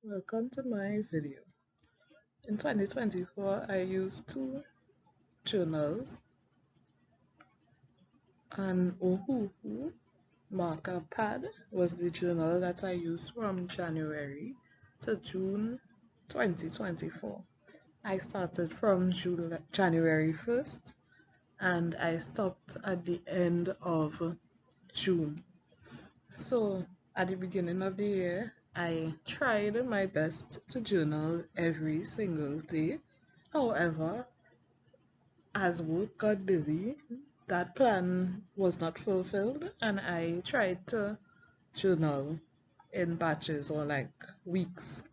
Welcome to my video. In 2024, I used two journals, and Ohuhu marker pad was the journal that I used from January to June 2024. I started from January 1st and I stopped at the end of June. So at the beginning of the year, I tried my best to journal every single day. However, as work got busy, that plan was not fulfilled, and I tried to journal in batches or like weeks.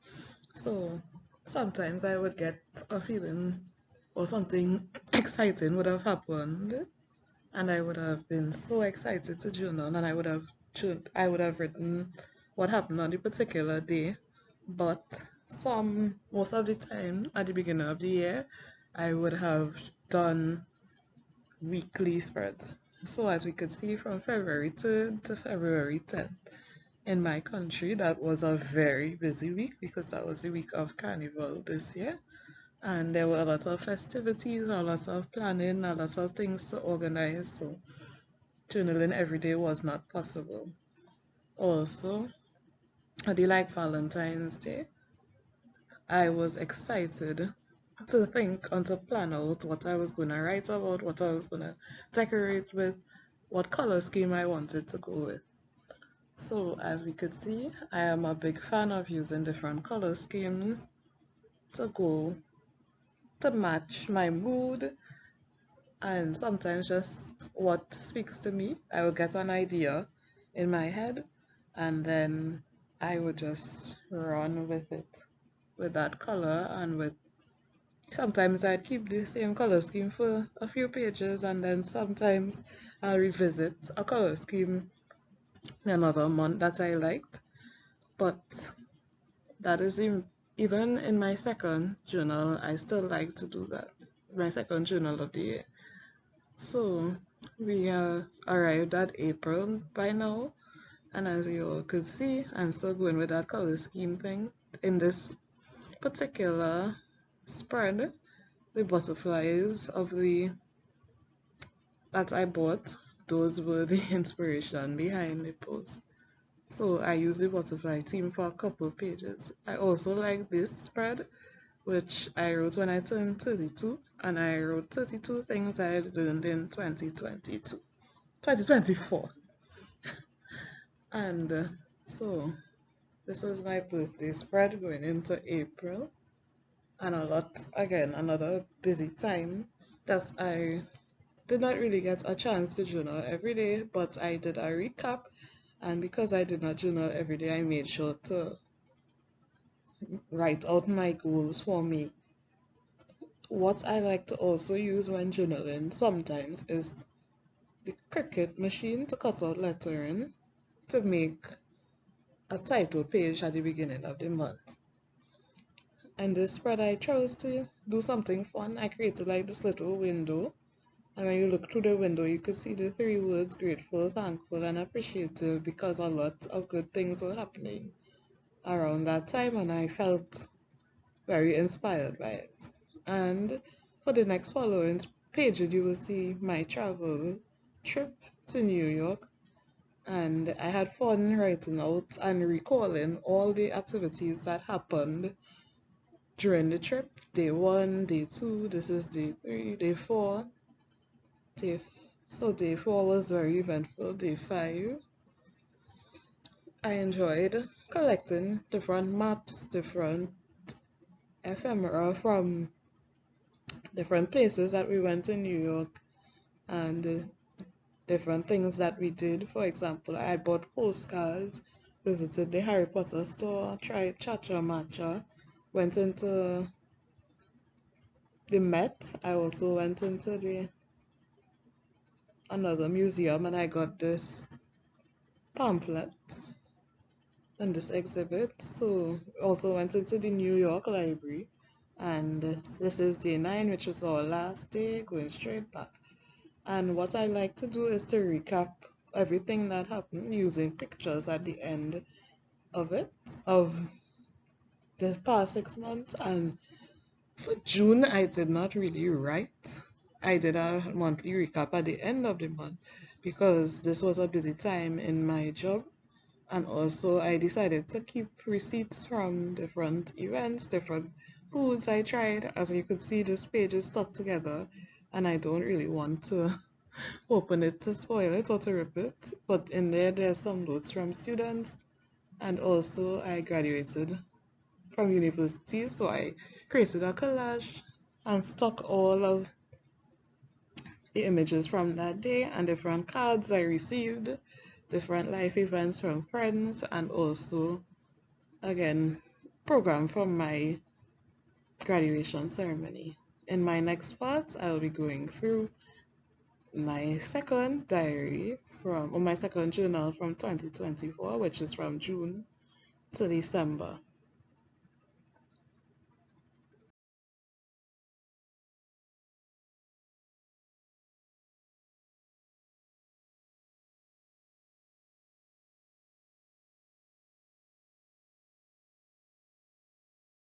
So sometimes I would get a feeling or something exciting would have happened, and I would have been so excited to journal, and I would have written what happened on the particular day. But most of the time at the beginning of the year, I would have done weekly spreads. So as we could see from February 3rd to February 10th, in my country, that was a very busy week because that was the week of Carnival this year. And there were a lot of festivities, a lot of planning, a lot of things to organize. So journaling every day was not possible. Also, I did like Valentine's Day. I was excited to think and to plan out what I was going to write about, what I was going to decorate with, what color scheme I wanted to go with. So as we could see, I am a big fan of using different color schemes to go to match my mood and sometimes just what speaks to me. I would get an idea in my head and then I would just run with it, with that color, and with sometimes I'd keep the same color scheme for a few pages, and then sometimes I'll revisit a color scheme in another month that I liked. But that is even in my second journal, I still like to do that. My second journal of the year. So we have arrived at April by now, and as you all could see, I'm still going with that color scheme thing. In this particular spread, the butterflies of the that I bought, those were the inspiration behind the post. So I used the butterfly theme for a couple pages. I also like this spread, which I wrote when I turned 32, and I wrote 32 things I learned in 2024. And so this was my birthday spread going into April, and again, another busy time that I did not really get a chance to journal every day, but I did a recap, and because I did not journal every day, I made sure to write out my goals for me. What I like to also use when journaling sometimes is the Cricut machine to cut out lettering to make a title page at the beginning of the month. And this spread I chose to do something fun. I created like this little window, and when you look through the window you could see the three words grateful, thankful, and appreciative, because a lot of good things were happening around that time and I felt very inspired by it. And for the next following pages, you will see my travel trip to New York. And I had fun writing out and recalling all the activities that happened during the trip. Day 1, day 2, this is day 3, day 4. So day 4 was very eventful. Day 5, I enjoyed collecting different maps, different ephemera from different places that we went in New York, and different things that we did. For example, I bought postcards, visited the Harry Potter store, tried Chacha Matcha, went into the Met. I also went into the another museum and I got this pamphlet and this exhibit. So also went into the New York Library, and this is day 9, which is our last day, going straight back. And what I like to do is to recap everything that happened using pictures at the end of it, of the past 6 months, and for June I did not really write. I did a monthly recap at the end of the month because this was a busy time in my job. And also, I decided to keep receipts from different events, different foods I tried. As you could see, this page is stuck together, and I don't really want to open it to spoil it or to rip it. But in there, there's some notes from students, and also I graduated from university, so I created a collage and stuck all of the images from that day and different cards I received, different life events from friends, and also again program from my graduation ceremony. In my next part, I'll be going through my second diary or my second journal from 2024, which is from June to December.